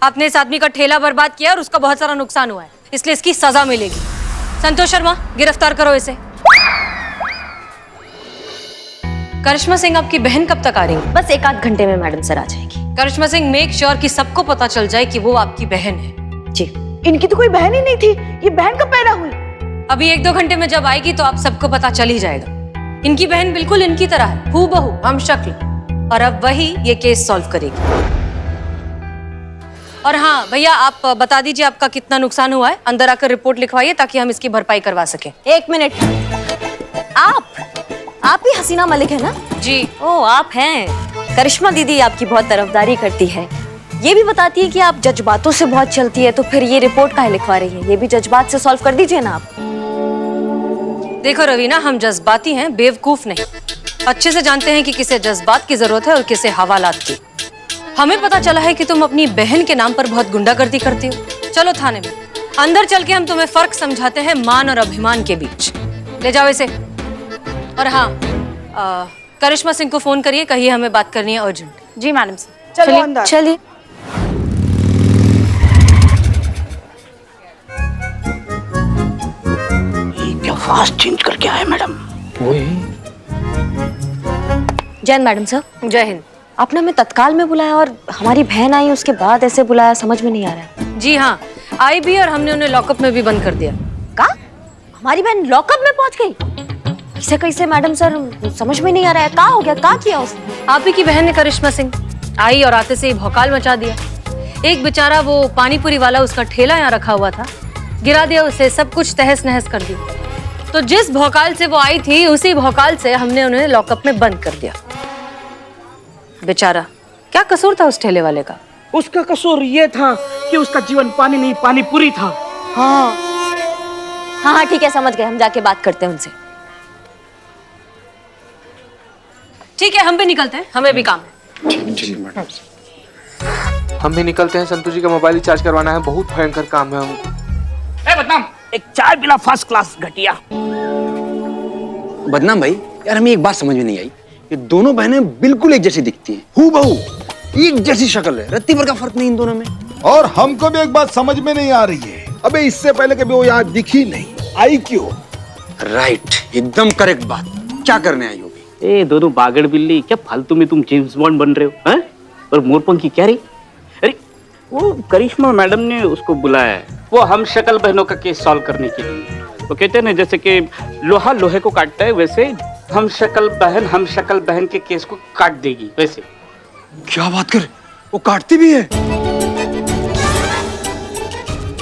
आपने इस आदमी का ठेला बर्बाद किया और उसका बहुत सारा नुकसान हुआ है, इसलिए इसकी सजा मिलेगी। संतोष शर्मा, गिरफ्तार करो इसे। करिश्मा सिंह, आपकी बहन कब तक आ रही है? बस 1 आध घंटे में मैडम सर आ जाएगी। करिश्मा सिंह, मेक श्योर कि सबको पता चल जाए कि वो आपकी बहन है। जी। इनकी तो कोई बहन ही नहीं थी, ये बहन कब पैदा हुई? अभी 1-2 घंटे में जब आएगी तो आप सबको पता चल ही जाएगा। इनकी बहन बिल्कुल इनकी तरह है, हूबहू, हमशक्ल, और अब वही ये केस सॉल्व करेगी। और हाँ भैया, आप बता दीजिए आपका कितना नुकसान हुआ है। अंदर आकर रिपोर्ट लिखवाइए ताकि हम इसकी भरपाई करवा सकें। 1 मिनट। आप ही हसीना मलिक है ना? जी। ओ, आप हैं। करिश्मा दीदी आपकी बहुत तरफदारी करती है, ये भी बताती है कि आप जज्बातों से बहुत चलती है, तो फिर ये रिपोर्ट काहे लिखवा रही है? ये भी जज्बात से सॉल्व कर दीजिए ना आप। देखो रवीना, हम जज्बाती हैं, बेवकूफ नहीं। अच्छे से जानते हैं कि किसे जज्बात की जरूरत है और किसे हवालात की। हमें पता चला है कि तुम अपनी बहन के नाम पर बहुत गुंडागर्दी करती हो। चलो थाने में, अंदर चल के हम तुम्हें फर्क समझाते हैं मान और अभिमान के बीच। ले जाओ इसे। और हाँ, करिश्मा सिंह को फोन करिए, कहिए हमें बात करनी है अर्जेंट। जी मैडम सर। चलो अंदर। चलिए। क्या फास्ट चेंज करके आए मैडम? वही। जय हिंद मैडम सर। जय हिंद। आपने हमें तत्काल में बुलाया और हमारी बहन आई उसके बाद ऐसे बुलाया, समझ में नहीं आ रहा है। जी हाँ, आई भी और हमने उन्हें लॉकअप में भी बंद कर दिया। का? हमारी बहन लॉकअप में पहुंच गई? इसे कैसे मैडम सर, समझ में नहीं आ रहा है। का हो गया? का किया उसने? आप ही की बहन है करिश्मा सिंह, आई और आते से ही भौकाल मचा दिया। एक बेचारा वो पानीपुरी वाला, उसका ठेला यहाँ रखा हुआ था, गिरा दिया उसे, सब कुछ तहस नहस कर दिया। तो जिस भौकाल से वो आई थी, उसी भौकाल से हमने उन्हें लॉकअप में बंद कर दिया। बेचारा, क्या कसूर था उस ठेले वाले का? उसका कसूर ये था कि उसका जीवन पानी नहीं पानीपुरी था। हाँ हाँ ठीक है, समझ गए। हम जाके बात करते हैं उनसे। ठीक है, हम भी निकलते हैं, हमें भी काम है। हम भी निकलते हैं। संतोष जी का मोबाइल रिचार्ज करवाना है, बहुत भयंकर काम है हमको। बदनाम, एक चाय पिला फर्स्ट क्लास घटिया। बदनाम भाई, यार हमें एक बात समझ में नहीं आई, ये दोनों बहनें बिल्कुल एक जैसी दिखती हैं, हूबहू एक जैसी शक्ल है, रत्ती भर का फर्क नहीं इन दोनों में। और हमको भी एक बात समझ में नहीं आ रही है, अबे इससे पहले कभी वो यहाँ दिखी नहीं, आई क्यों? राइट, एकदम करेक्ट बात। क्या करने आई होगी? ए दोनों बागड़ बिल्ली, क्या फालतू में तुम जेम्स बॉन्ड बन रहे हो हैं? और मोरपंखी क्या रही? अरे वो करिश्मा मैडम ने उसको बुलाया है, वो हम शक्ल बहनों का केस सॉल्व करने के लिए। वो कहते हैं ना, जैसे कि लोहा लोहे को काटता है, वैसे हम शक्ल बहन के केस को काट देगी। वैसे क्या बात कर, वो काटती भी है?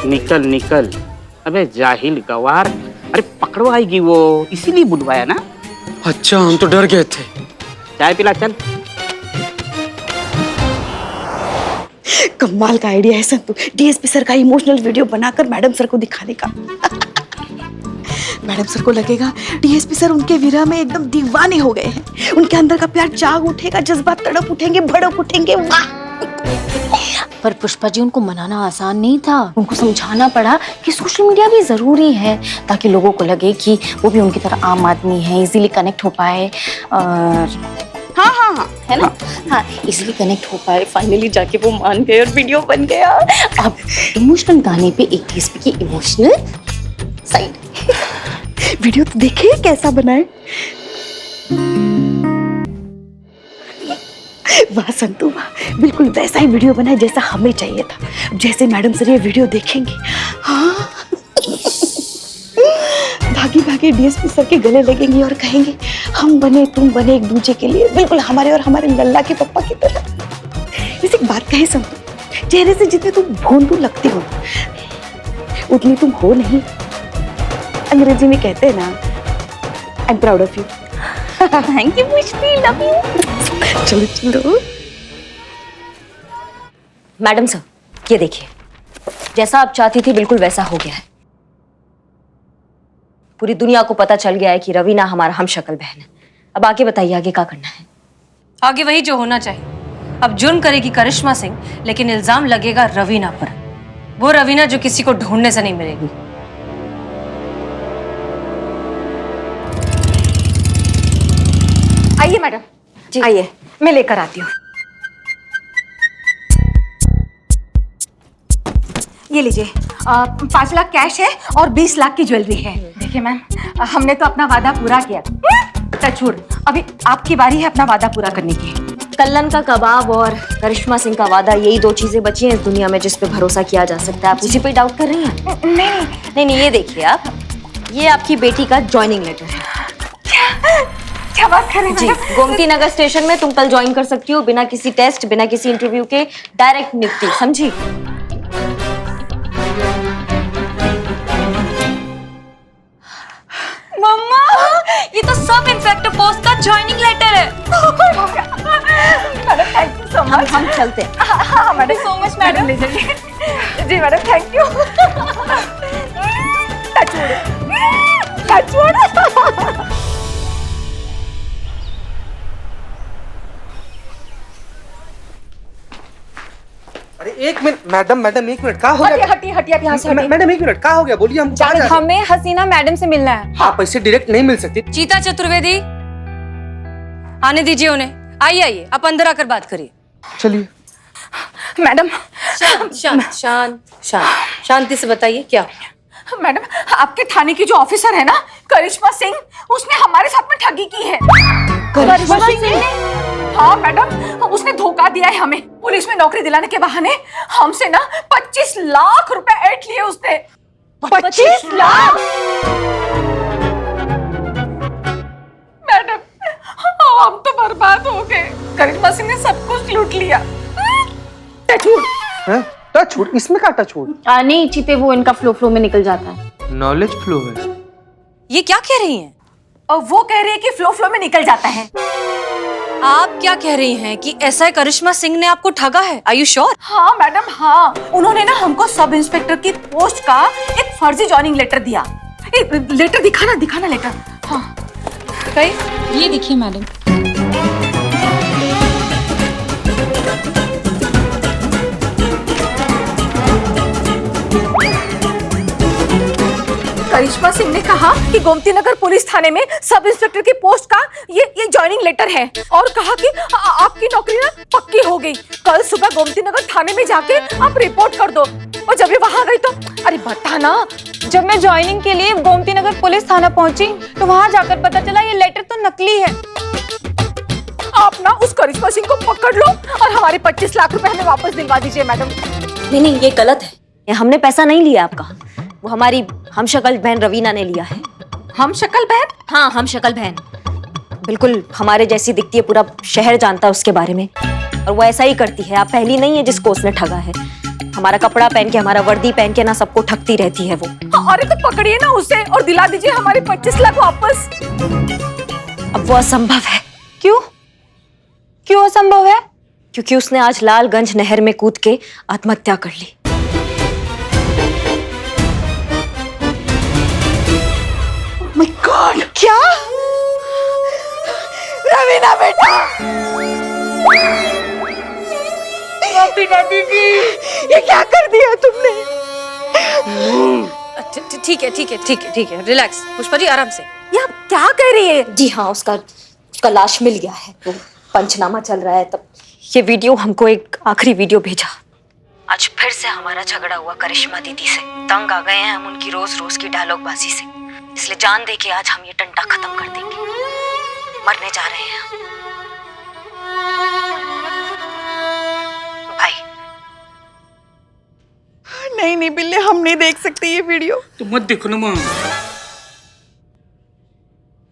निकल निकल, अबे जाहिल गवार, अरे पकड़वाएगी वो, इसीलिए बुलवाया ना। अच्छा, हम तो डर गए थे। चाय पिला चल। कमाल का आइडिया है संतु, डीएसपी सर का इमोशनल वीडियो बनाकर मैडम सर को दिखाने का। मैडम सर को लगेगा डीएसपी सर उनके विरह में एकदम दीवाने हो गए हैं, उनके अंदर का प्यार जाग उठेगा, जज्बात तड़प उठेंगे, भड़क उठेंगे। वाह! पर पुष्पा जी, उनको मनाना आसान नहीं था। उनको समझाना पड़ा कि सोशल मीडिया भी जरूरी है, ताकि लोगों को लगे कि वो भी उनकी तरह आम आदमी है, इजीली कनेक्ट हो पाए। और हाँ हाँ हाँ, है ना? हाँ, इजीली कनेक्ट हो पाए। फाइनली जाके वो मान गए और वीडियो बन गया। अब इमोशनल गाने पे एक डीएसपी की इमोशनल साइड। वीडियो तो देखिए कैसा बनाए। वाह संतु वाह, बिल्कुल वैसा ही वीडियो बनाए जैसा हमें चाहिए था। जैसे मैडम सर ये वीडियो देखेंगे, हाँ भागी भागी डीएसपी सर के गले लगेंगे और कहेंगे हम बने तुम बने एक दूसरे के लिए, बिल्कुल हमारे और हमारे लल्ला के पप्पा की तरह। इसे एक बात कहे संतु, चेहरे से जितने तुम भोंदू लगते हो उतनी तुम हो नहीं। अंग्रेजी में कहते हैं ना, I am proud of you. Thank you Pushpi, love you. चलो चलो। मैडम सर, ये देखिए, जैसा आप चाहती थी बिल्कुल वैसा हो गया है। पूरी दुनिया को पता चल गया है कि रवीना हमारा हमशक्ल बहन है। अब आगे बताइए, आगे क्या करना है? आगे वही जो होना चाहिए। अब जुर्म करेगी करिश्मा सिंह, लेकिन इल्जाम लगेगा रवीना पर। वो रवीना जो किसी को ढूंढने से नहीं मिलेगी। आइए मैडम जी, आइए, मैं लेकर आती हूँ। ये लीजिए 5 लाख कैश है और 20 लाख की ज्वेलरी है। देखिए मैम, हमने तो अपना वादा पूरा किया। टचवुड, अभी आपकी बारी है अपना वादा पूरा करने की। कल्लन का कबाब और करिश्मा सिंह का वादा, यही 2 चीजें बची हैं इस दुनिया में जिस पे भरोसा किया जा सकता है। आप उसी पे डाउट कर रही हैं? नहीं, ये देखिए आप, ये आपकी बेटी का ज्वाइनिंग लेटर है। क्या बात कर रही हैं जी, मैडम? गोमती नगर स्टेशन में तुम कल ज्वाइन कर सकती हो, बिना किसी टेस्ट, बिना किसी इंटरव्यू के, डायरेक्ट नियुक्ति, समझी? मम्मा, ये तो सब इंस्पेक्टर पोस्ट का ज्वाइनिंग लेटर है। Madam thank you so much. हम चलते हैं। हाँ मैडम, सो मच मैडम। ले जाइए। जी मैडम, थैंक यू। टचवुड। अरे एक मिनट मैडम, एक मिनट, क्या हो गया? हटिए आप यहाँ से हटिए। मैडम एक मिनट, क्या हो गया? बोलिए, हम कहाँ जा रहे हैं? हमें हसीना मैडम से मिलना है। आप ऐसे डायरेक्ट नहीं मिल सकती। चीता चतुर्वेदी, आने दीजिए उन्हें। आइए, आप अंदर आकर बात करिए। चलिए। मैडम, शांति से बताइए क्या हुआ? मैडम, आपके थाने की जो ऑफिसर है ना, करिश्मा सिंह, उसने हमारे साथ में ठगी की है। करिश्मा सिंह ने? हाँ मैडम, उसने धोखा दिया है हमें। पुलिस में नौकरी दिलाने के बहाने हमसे ना 25 लाख रुपए ऐंठ लिए उसने। 25 लाख? मैडम, हम तो बर्बाद हो गए। करिश्मा सिंह ने सब कुछ लूट लिया। टचवुड। हैं? टचवुड? इसमें क्या टचवुड? नहीं चीते, वो इनका फ्लो में निकल जाता है। नॉलेज फ्लो है। ये क्या कह रही हैं? और वो कह रही है कि फ्लो में निकल जाता है। आप क्या कह रही हैं कि एसआई करिश्मा सिंह ने आपको ठगा है? Are you sure? हाँ मैडम, हाँ, उन्होंने ना हमको सब इंस्पेक्टर की पोस्ट का एक फर्जी ज्वाइनिंग लेटर दिया। लेटर दिखाना लेटर। हाँ ये देखिए मैडम। करिश्मा सिंह ने कहा कि गोमती नगर पुलिस थाने में सब इंस्पेक्टर की पोस्ट का ये ज्वाइनिंग लेटर है और कहा कि आपकी नौकरी ना पक्की हो गई। कल सुबह गोमती नगर थाने में जाके आप रिपोर्ट कर दो। और जब ये वहां गई तो अरे बता ना, जब मैं ज्वाइनिंग के लिए गोमती नगर पुलिस थाना पहुंची तो वहां जाकर पता चला ये लेटर तो नकली है। आप ना उस करिश्मा सिंह को पकड़ लो और हमारे 25 लाख रुपए हमें वापस दिलवा दीजिए मैडम। नहीं, ये गलत है। ये हमने पैसा नहीं लिया आपका, वो हमारी हमशक्ल बहन रवीना ने लिया है। हम शक्ल बहन? हाँ, हमशक्ल बहन, बिल्कुल हमारे जैसी दिखती है, पूरा शहर जानता है उसके बारे में। और वो ऐसा ही करती है, आप पहली नहीं है जिसको उसने ठगा है। हमारा कपड़ा पहन के, हमारा वर्दी पहन के ना सबको ठगती रहती है वो। अरे तो पकड़िए ना उसे और दिला दीजिए हमारे 25 लाख वापस। अब वो असंभव है। क्यों असंभव है? क्योंकि उसने आज लालगंज नहर में कूद के आत्महत्या कर ली। माय गॉड, क्या? रवीना बेटा, ये क्या कर दिया तुमने? ठीक है, रिलैक्स पुष्पा जी, आराम से। ये आप क्या कह रही है? जी हाँ, उसका लाश मिल गया है, तो पंचनामा चल रहा है। तब ये वीडियो हमको एक आखिरी वीडियो भेजा। आज फिर से हमारा झगड़ा हुआ करिश्मा दीदी से। तंग आ गए हैं हम उनकी रोज की डायलॉगबाजी से, इसलिए जान दे के आज हम ये टंटा खत्म कर देंगे। मरने जा रहे हैं हम। भाई नहीं बिल्ले, हम नहीं देख सकते ये वीडियो। तो मत देखो ना माँ।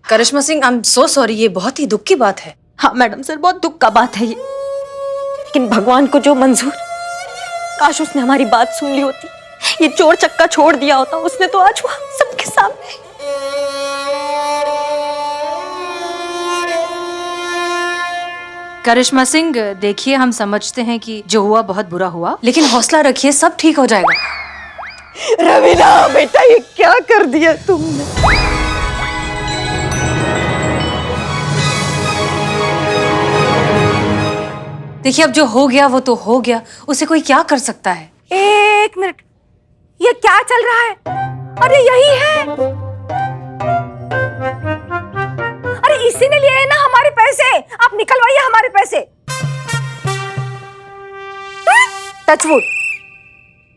Karishma Singh, I am so sorry, ये बहुत ही दुख की बात है। हाँ मैडम सर, बहुत दुख का बात है ये, लेकिन भगवान को जो मंजूर। काश उसने हमारी बात सुन ली होती, ये चोर चक्का छोड़ दिया होता उसने तो आज वहां सबके सामने। करिश्मा सिंह, देखिए हम समझते हैं कि जो हुआ बहुत बुरा हुआ, लेकिन हौसला रखिए, सब ठीक हो जाएगा। रवीना बेटा, ये क्या कर दिया तुमने? देखिए अब जो हो गया वो तो हो गया, उसे कोई क्या कर सकता है। एक मिनट, ये क्या चल रहा है? अरे यही है, अरे इसी ने लिए हैं ना हमारे पैसे। आप निकलवाइए हमारे पैसे। टचवुड।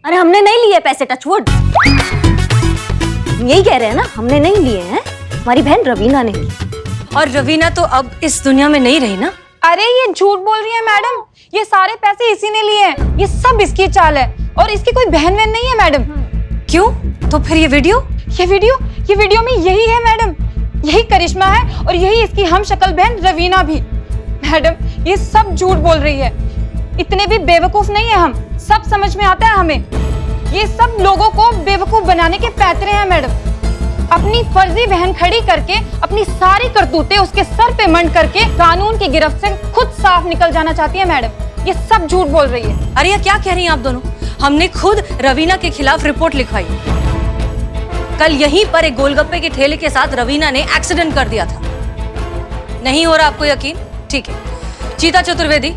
अरे हमने नहीं लिए पैसे, टचवुड। यही कह रहे हैं ना, हमने नहीं लिए हैं, हमारी बहन रवीना ने लिए। और रवीना तो अब इस दुनिया में नहीं रही ना। अरे ये झूठ बोल रही है मैडम, ये सारे पैसे इसी ने लिए हैं, ये सब इसकी चाल है और इसकी कोई बहन वहन नहीं है मैडम। क्यों? तो फिर ये वीडियो में यही है मैडम, यही करिश्मा है और यही इसकी हम शक्ल बहन रवीना भी। मैडम ये सब झूठ बोल रही है, इतने भी बेवकूफ नहीं है हम, सब समझ में आता है हमें। ये सब लोगों को बेवकूफ बनाने के पैतरे हैं मैडम। अपनी फर्जी बहन खड़ी करके अपनी सारी करतूतें उसके सर पे मंड करके कानून की गिरफ्त से खुद साफ निकल जाना चाहती है मैडम। ये सब झूठ बोल रही है। अरे ये क्या कह रही हैं आप दोनों? हमने खुद रवीना के खिलाफ रिपोर्ट लिखवाई। कल यहीं पर एक गोलगप्पे के ठेले के साथ रवीना ने एक्सीडेंट कर दिया था। नहीं हो रहा आपको यकीन? ठीक है, चीता चतुर्वेदी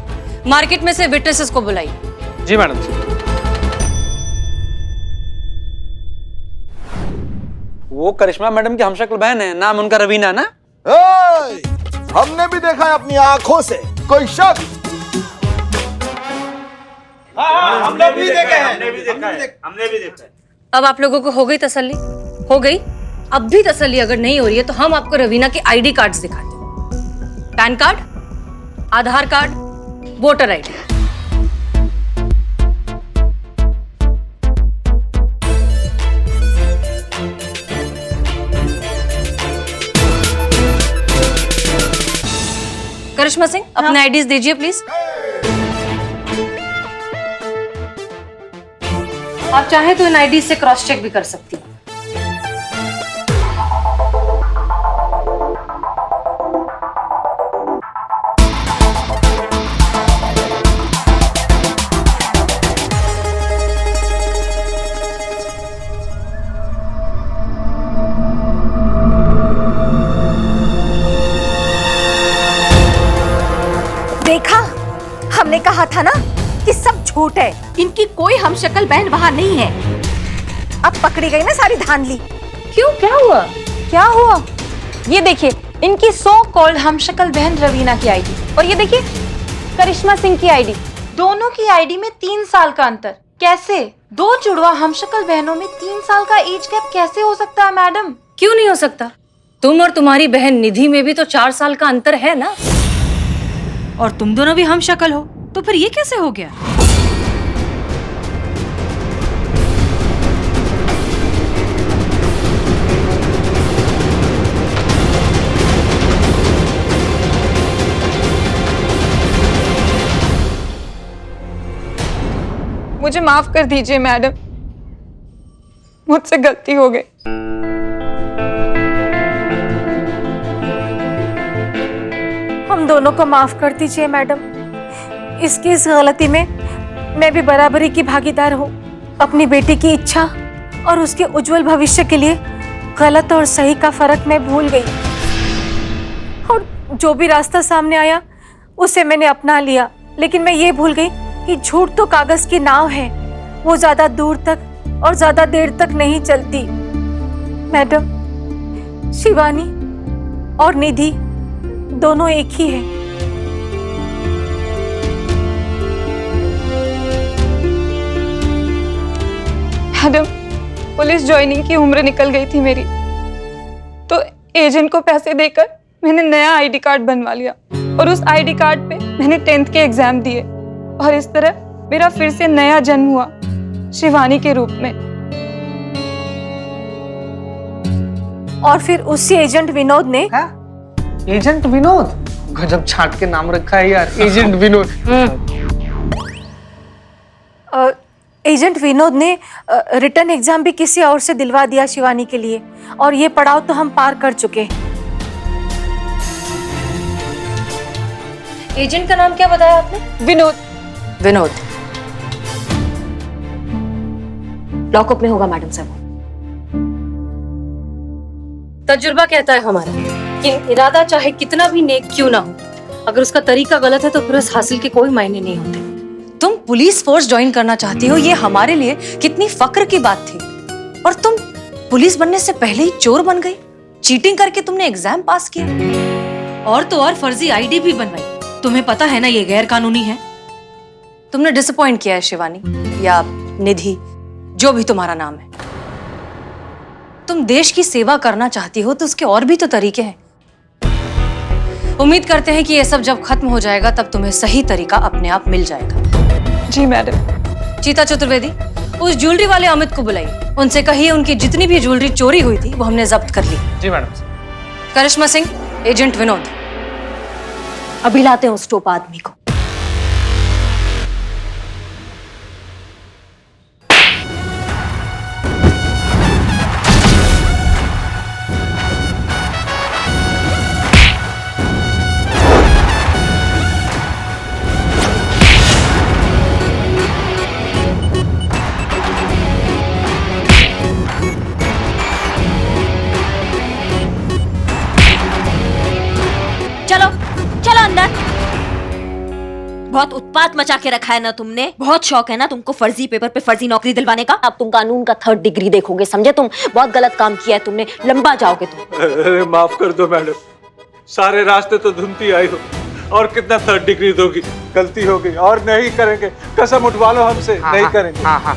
मार्केट में से विटनेसेस को बुलाई। जी मैडम। वो करिश्मा मैडम की हमशक्ल बहन है, नाम उनका रवीना ना। हमने भी देखा है अपनी आंखों से, कोई शक? हमने भी देखा है। अब आप लोगों को हो गई तसल्ली? हो गई? अब भी तसल्ली अगर नहीं हो रही है तो हम आपको रवीना के आईडी कार्ड्स दिखाते हैं। पैन कार्ड, आधार कार्ड, वोटर आईडी। करिश्मा सिंह अपने आईडीज दीजिए प्लीज। आप चाहे तो इन आईडी से क्रॉस चेक भी कर सकती हैं। देखा, हमने कहा था ना कि सब झूठ है, इनकी कोई हम शक्ल बहन वहां नहीं है। अब पकड़ी गई ना सारी धांधली। क्यों, क्या हुआ? क्या हुआ? ये देखिए इनकी सो कॉल्ड हम शक्ल बहन रवीना की आईडी और ये देखिए करिश्मा सिंह की आईडी। दोनों की आईडी में 3 साल का अंतर। कैसे? 2 जुड़वा हम शक्ल बहनों में 3 साल का एज गैप कैसे हो सकता है मैडम? क्यों नहीं हो सकता? तुम और तुम्हारी बहन निधि में भी तो 4 साल का अंतर है ना। और तुम दोनों भी हम शक्ल हो, तो फिर ये कैसे हो गया? मुझे माफ कर दीजिए मैडम, मुझसे गलती हो गई। हम दोनों को माफ कर दीजिए मैडम। इसकी इस गलती में मैं भी बराबरी की भागीदार हूँ। अपनी बेटी की इच्छा और उसके उज्जवल भविष्य के लिए गलत और सही का फर्क मैं भूल गई और जो भी रास्ता सामने आया उसे मैंने अपना लिया। लेकिन मैं ये भूल गई कि झूठ तो कागज की नाव है, वो ज्यादा दूर तक और ज्यादा देर तक नहीं चलती। मैडम, शिवानी और निधि दोनों एक ही है। मैडम, पुलिस ज्वाइनिंग की उम्र निकल गई थी मेरी, तो एजेंट को पैसे देकर मैंने नया आईडी कार्ड बनवा लिया और उस आईडी कार्ड पे मैंने 10th के एग्जाम दिए और इस तरह मेरा फिर से नया जन्म हुआ शिवानी के रूप में। और फिर उसी एजेंट विनोद ने एजेंट विनोद? गजब छाट के नाम रखा है यार, एजेंट विनोद। एजेंट विनोद ने रिटर्न एग्जाम भी किसी और से दिलवा दिया शिवानी के लिए और ये पड़ाव तो हम पार कर चुके। एजेंट का नाम क्या बताया आपने? विनोद। विनोद लॉकअप में होगा मैडम साहब। तजुर्बा कहता है हमारा कि इरादा चाहे कितना भी नेक क्यों ना हो, अगर उसका तरीका गलत है तो फिर उस हासिल के कोई मायने नहीं होते। तुम पुलिस फोर्स ज्वाइन करना चाहती हो, ये हमारे लिए कितनी फक्र की बात थी। और तुम पुलिस बनने से पहले ही चोर बन गई। चीटिंग करके तुमने एग्जाम पास किया और तो और फर्जी आईडी भी बनवाई। तुम्हें पता है ना ये गैर कानूनी है। तुमने डिसअपॉइंट किया है शिवानी या निधि, जो भी तुम्हारा नाम है, तुम देश की सेवा करना चाहती हो तो उसके और भी तो तरीके हैं। उम्मीद करते हैं कि ये सब जब खत्म हो जाएगा तब तुम्हें सही तरीका अपने आप मिल जाएगा। जी मैडम। चीता चतुर्वेदी, उस ज्वेलरी वाले अमित को बुलाइए। उनसे कहिए उनकी जितनी भी ज्वेलरी चोरी हुई थी वो हमने जब्त कर ली। जी मैडम। करिश्मा सिंह, एजेंट विनोद, अभी लाते हैं उस टोप आदमी को। चलो चलो अंदर। बहुत उत्पात मचा के रखा है ना तुमने। बहुत शौक है ना तुमको फर्जी पेपर पे फर्जी नौकरी दिलवाने का। अब तुम कानून का 3rd डिग्री देखोगे, समझे? तुम बहुत गलत काम किया है तुमने, लंबा जाओगे तुम। अरे माफ कर दो मैडम, सारे रास्ते तो ढूंढती आई हो और कितना 3rd डिग्री दोगी? गलती हो गई और नहीं करेंगे, कसम उठवा लो हमसे। नहीं करेंगे। हाँ हाँ।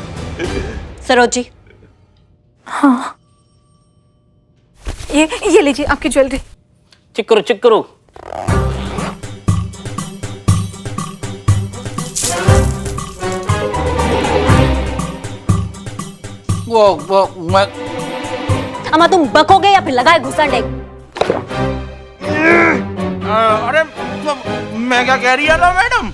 सरोज जी। हाँ, ये लीजिए आपकी ज्वेलरी। चेक करो चेक करो। वो मैं अम्मा तुम बकोगे या फिर लगाए घुसंडे? अरे मैं क्या कह रही है ना मैडम,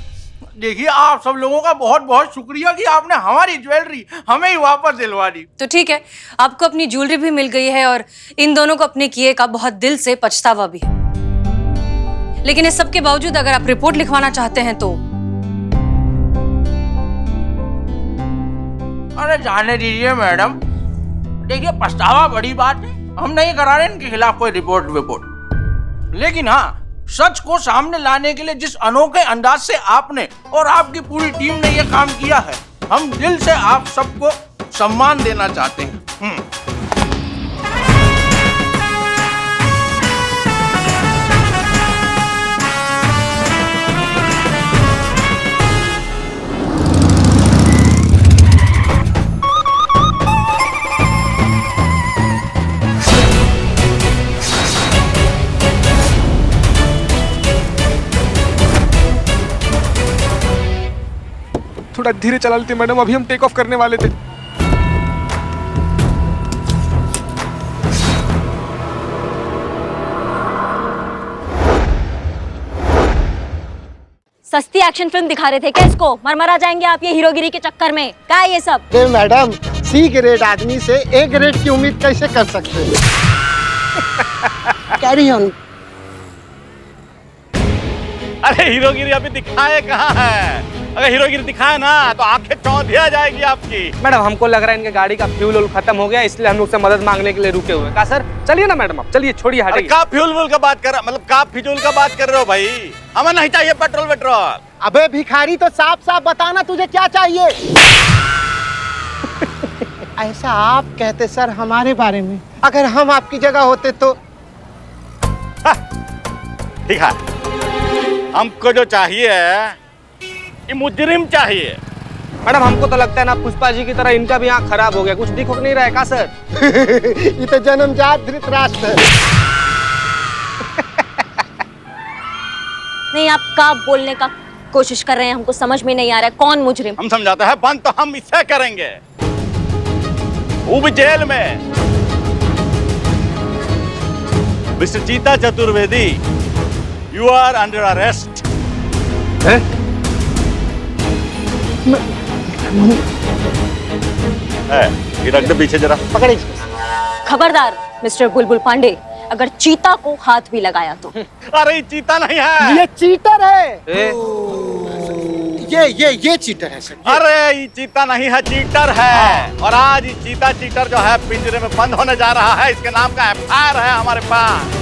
देखिए आप सब लोगों का बहुत बहुत शुक्रिया कि आपने हमारी ज्वेलरी हमें ही वापस दिलवा दी। तो ठीक है, आपको अपनी ज्वेलरी भी मिल गई है और इन दोनों को अपने किए का बहुत दिल से पछतावा भी है। लेकिन इस सब के बावजूद अगर आप रिपोर्ट लिखवाना चाहते हैं तो अरे जाने दीजिए मैडम, देखिए पछतावा बड़ी बात है, हम नहीं करा रहे इनके खिलाफ कोई रिपोर्ट। लेकिन हाँ, सच को सामने लाने के लिए जिस अनोखे अंदाज से आपने और आपकी पूरी टीम ने ये काम किया है, हम दिल से आप सबको सम्मान देना चाहते हैं। थोड़ा धीरे चला लेते मैडम, अभी हम टेक ऑफ करने वाले थे। सस्ती एक्शन फिल्म दिखा रहे थे क्या इसको? मरमरा जाएंगे आप ये हीरोगिरी के चक्कर में। क्या है ये सब? मैडम, सी ग्रेड आदमी से ए ग्रेड की उम्मीद कैसे कर सकते हैं? Carry on. अरे हीरोगिरी अभी दिखाए कहाँ है? अगर हीरोगिरी दिखाए ना तो आंखें चौंधिया जाएगी आपकी। मैडम हमको लग रहा है इनके गाड़ी का फ्यूल खत्म हो गया, इसलिए हम लोग से मदद मांगने के लिए रुके हुए हैं। का सर चलिए ना मैडम, आप चलिए, छोड़िए हटाइए। का फ्यूल का बात कर, मतलब का फिजूल का बात कर रहे हो भाई? हमें नहीं चाहिए पेट्रोल। अबे भिखारी, तो साफ साफ बताना तुझे क्या चाहिए। ऐसा आप कहते सर हमारे बारे में, अगर हम आपकी जगह होते तो। ठीक है, हमको जो चाहिए ये मुजरिम चाहिए। मैडम हमको तो लगता है ना पुष्पा जी की तरह इनका भी आँख खराब हो गया, कुछ दिख नहीं रहा है। का सर? ये तो जन्मजात धृतराष्ट्र है। नहीं, आप क्या बोलने का कोशिश कर रहे हैं? हमको समझ में नहीं आ रहा है कौन मुजरिम। हम समझाते हैं, बंद तो हम इससे करेंगे, वो भी जेल में। Mister Cheeta Chaturvedi, you are under arrest. ये रख दे पीछे जरा। पकड़े। खबरदार मिस्टर बुलबुल पांडे, अगर चीता को हाथ भी लगाया तो। अरे ये चीता नहीं है, ये चीटर है। ये चीटर है सर। अरे ये चीता नहीं है, चीटर है। और आज ये चीटर जो है पिंजरे में बंद होने जा रहा है। इसके नाम का FIR है हमारे पास।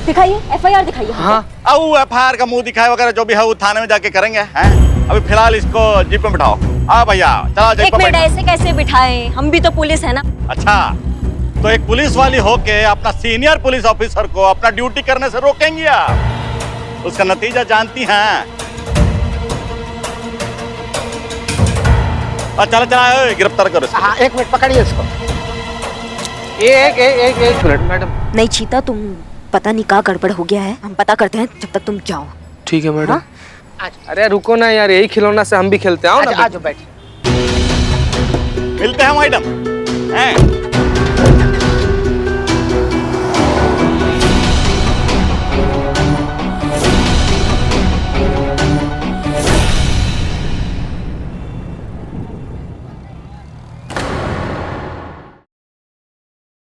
दिखाइए, FIR दिखाइए। हाँ, FIR का मुंह दिखाए वगैरह जो भी है वो थाने में जाके करेंगे। हैं? अभी फिलहाल इसको जीप में बिठाओ। आ भैया चलो जीप एक में मिनट, ऐसे कैसे बिठाएं? हम भी तो पुलिस है ना। अच्छा, तो एक पुलिस वाली होके अपना सीनियर पुलिस ऑफिसर को अपना ड्यूटी करने से रोकेंगी आप? उसका नतीजा जानती हैं? चला चला गिरफ्तार करो इसको। हाँ, 1 मिनट पकड़िए इसको। एक मिनट मैडम। नहीं चीता, तुम पता नहीं क्या गड़बड़ हो गया है, हम पता करते हैं, जब तक तुम जाओ। ठीक है मैडम। हाँ? अरे रुको ना यार, यही खिलौना से हम भी खेलते हैं। आओ ना। आ जाओ बैठ। मिलते हैं मैडम।